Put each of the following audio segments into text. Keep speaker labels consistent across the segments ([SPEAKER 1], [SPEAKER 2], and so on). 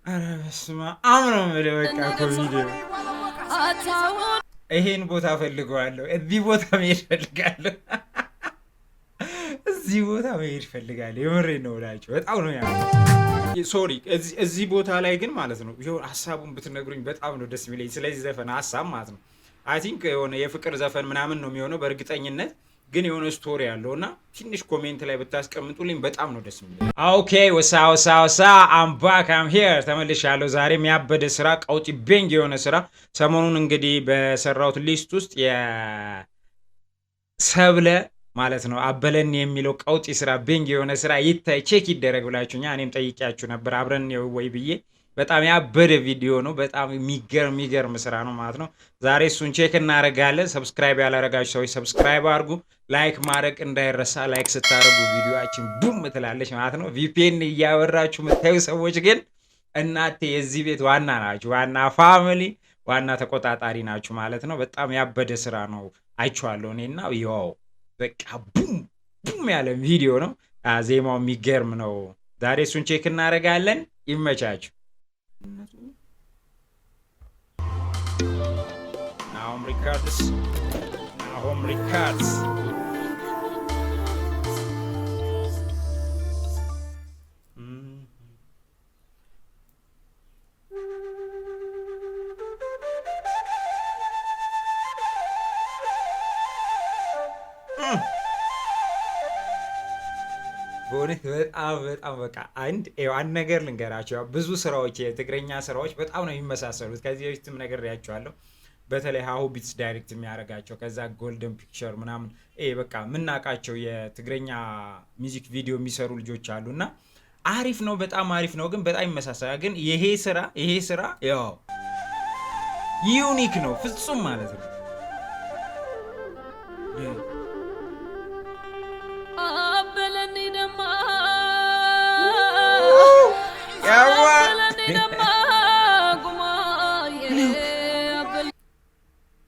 [SPEAKER 1] አረስማ አምረው በቃ ኮቪዲዮ ይሄን ቦታ ፈልገዋለሁ። እዚህ ቦታ መሄድ ፈልጋለሁ። እዚህ ቦታ መሄድ ፈልጋለሁ። የምሬ ነው እላችሁ። በጣም ነው ያ ሶሪ። እዚህ ቦታ ላይ ግን ማለት ነው ሀሳቡን ብትነግሩኝ በጣም ነው ደስ የሚለኝ። ስለዚህ ዘፈን ሀሳብ ማለት ነው አይ ቲንክ የሆነ የፍቅር ዘፈን ምናምን ነው የሚሆነው በእርግጠኝነት ግን የሆነ ስቶሪ ያለው እና ትንሽ ኮሜንት ላይ ብታስቀምጡልኝ በጣም ነው ደስ የሚለኝ። ኦኬ ወሳ አም ባክ አም ሂር ተመልሻለሁ። ዛሬ የሚያበደ ስራ ቀውጢ ቤንግ የሆነ ስራ ሰሞኑን እንግዲህ በሰራሁት ሊስት ውስጥ የሰብለ ማለት ነው አበለን የሚለው ቀውጢ ስራ ቤንግ የሆነ ስራ ይታይ ቼክ ይደረግ ብላችሁኛ እኔም ጠይቂያችሁ ነበር አብረን ወይ ብዬ በጣም ያበደ ቪዲዮ ነው። በጣም የሚገርም ስራ ነው ማለት ነው። ዛሬ እሱን ቼክ እናደርጋለን። ሰብስክራይብ ያላረጋችሁ ሰዎች ሰብስክራይብ አድርጉ። ላይክ ማድረግ እንዳይረሳ። ላይክ ስታደርጉ ቪዲዮአችን ቡም ትላለች ማለት ነው። ቪፒኤን እያበራችሁ የምታዩ ሰዎች ግን እናቴ የዚህ ቤት ዋና ናችሁ፣ ዋና ፋሚሊ፣ ዋና ተቆጣጣሪ ናችሁ ማለት ነው። በጣም ያበደ ስራ ነው። አይቼዋለሁ እኔና ያው በቃ ቡም ያለ ቪዲዮ ነው። ዜማው የሚገርም ነው። ዛሬ እሱን ቼክ እናደርጋለን። ይመቻችሁ። Nahom Records. በእውነት በጣም በቃ አንድ ነገር ልንገራቸው። ብዙ ስራዎች የትግረኛ ስራዎች በጣም ነው የሚመሳሰሉት። ከዚህ በፊትም ነግሬያቸዋለሁ። በተለይ ሀሁ ቢትስ ዳይሬክት የሚያደርጋቸው ከዛ ጎልደን ፒክቸር ምናምን በቃ የምናውቃቸው የትግረኛ ሚውዚክ ቪዲዮ የሚሰሩ ልጆች አሉና አሪፍ ነው፣ በጣም አሪፍ ነው። ግን በጣም ይመሳሰላል። ግን ይሄ ስራ ያው ዩኒክ ነው ፍጹም ማለት ነው።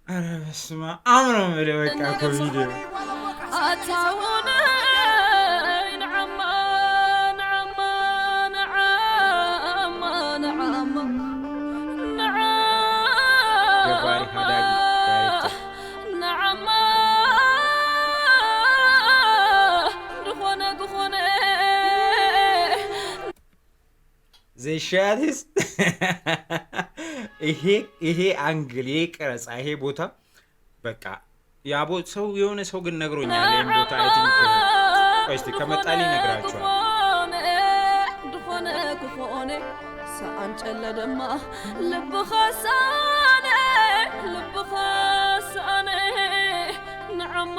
[SPEAKER 1] አረስማ አምረው በቃ ኮቪዲዮ ዘሻትስ ይሄ አንግል ይሄ ቀረጻ ይሄ ቦታ በቃ ያቦ ሰው የሆነ ሰው ግን ነግሮኛል። ይሄን ቦታ አይ ቲንክ ቆይስቲ ከመጣልኝ ነግራችኋል። ሳንጨለደማ ልብኸሳኔ ነዓማ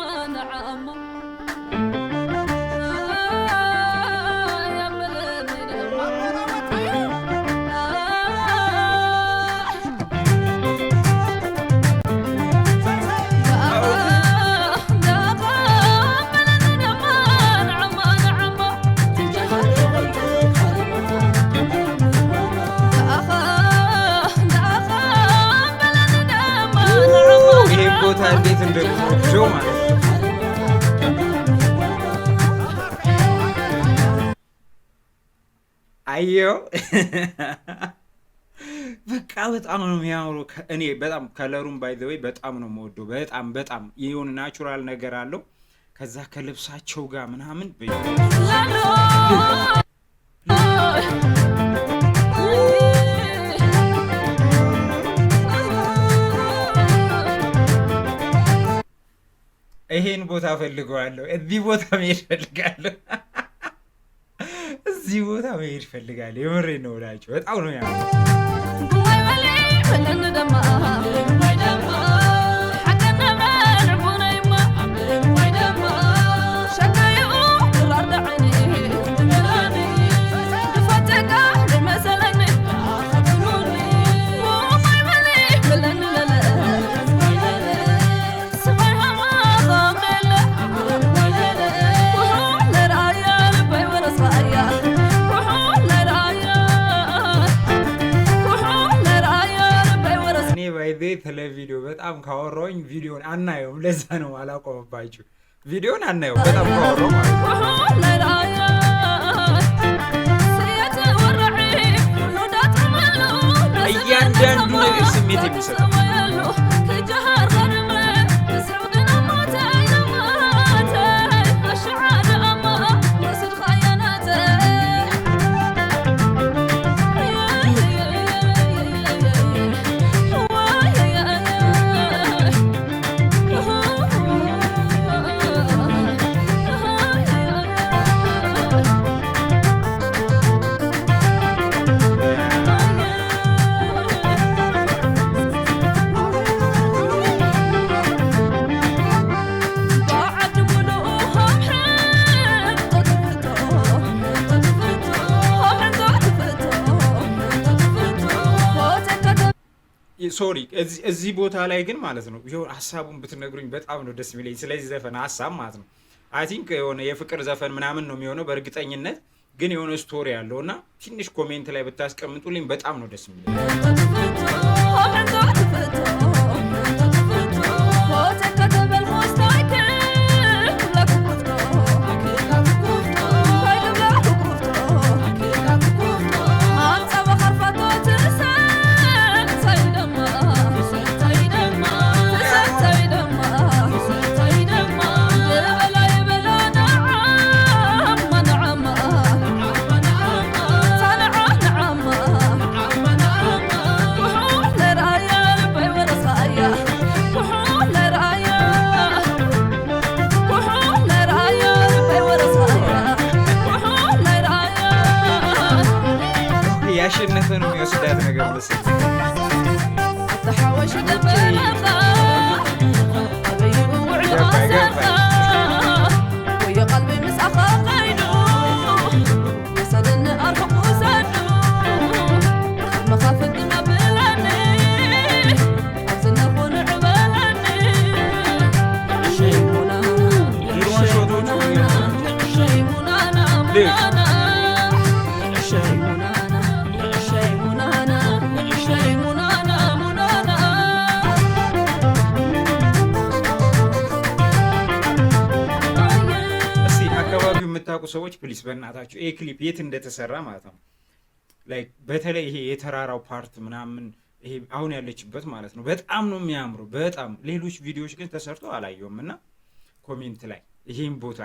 [SPEAKER 1] ቦታ እንዴት እንደምትወደው ማለት ነው። አየው በቃ በጣም ነው የሚያምሩ። እኔ በጣም ከለሩም ባይ ዘ ወይ በጣም ነው የምወደው። በጣም የሆነ ናቹራል ነገር አለው። ከዛ ከልብሳቸው ጋር ምናምን ይሄን ቦታ ፈልገዋለሁ። እዚህ ቦታ መሄድ ፈልጋለሁ። እዚህ ቦታ መሄድ ፈልጋለሁ። የምሬ ነው እላችሁ። በጣም ነው ያለው። ቪዲዮ በጣም ካወራሁኝ ቪዲዮን አናየውም። ለዛ ነው አላቆምባችሁ። ቪዲዮን አናየው በጣም ካወራው ማለት እያንዳንዱ ነገር ስሜት የሚሰጠው ሶሪ እዚህ ቦታ ላይ ግን ማለት ነው ይሄው ሐሳቡን ብትነግሩኝ በጣም ነው ደስ የሚለኝ። ስለዚህ ዘፈን ሐሳብ ማለት ነው አይ ቲንክ የሆነ የፍቅር ዘፈን ምናምን ነው የሚሆነው በእርግጠኝነት ግን የሆነ ስቶሪ ያለውና ትንሽ ኮሜንት ላይ ብታስቀምጡልኝ በጣም ነው ደስ የሚለኝ። ያሸነፈ ነው የሚወስዳት ነገር መሰለኝ። የምታውቁ ሰዎች ፕሊስ በእናታችሁ ይሄ ክሊፕ የት እንደተሰራ ማለት ነው ላይክ በተለይ ይሄ የተራራው ፓርት ምናምን ይሄ አሁን ያለችበት ማለት ነው በጣም ነው የሚያምሩ በጣም ሌሎች ቪዲዮዎች ግን ተሰርቶ አላየውም እና ኮሜንት ላይ ይሄን ቦታ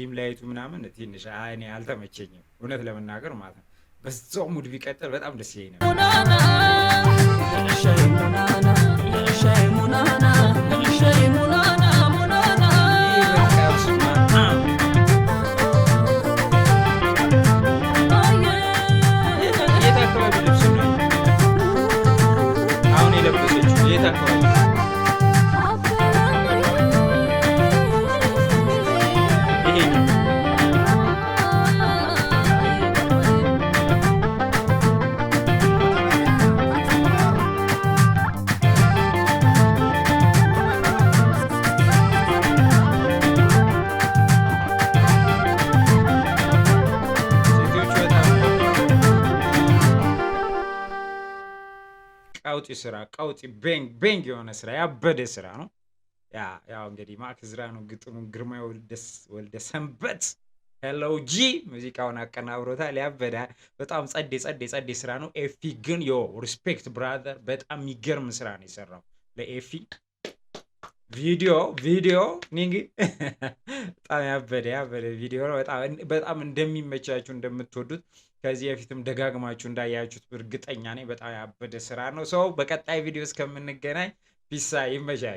[SPEAKER 1] ዲም ላይቱ ምናምን ትንሽ አይኔ አልተመቸኝም እውነት ለመናገር ማለት ነው። በዛው ሙድ ቢቀጥል በጣም ደስ ይለኝ አሁን የለበሰችው የት አካባቢ ቀውጢ ስራ ቀውጢ ቤንግ የሆነ ስራ ያበደ ስራ ነው። ያው እንግዲህ ማክዝራ ነው ግጥሙ። ግርማ ወልደ ሰንበት ሄሎ ጂ ሙዚቃውን አቀናብሮታል። ያበደ በጣም ጸዴ ስራ ነው። ኤፊ ግን ሪስፔክት ብራዘር፣ በጣም የሚገርም ስራ ነው የሰራው ለኤፊ ቪዲዮ ኒንግ በጣም ያበደ ቪዲዮ ነው። በጣም እንደሚመቻችሁ እንደምትወዱት ከዚህ በፊትም ደጋግማችሁ እንዳያችሁት እርግጠኛ ነኝ። በጣም ያበደ ስራ ነው። ሰው በቀጣይ ቪዲዮ እስከምንገናኝ ፒሳ ይመቻል።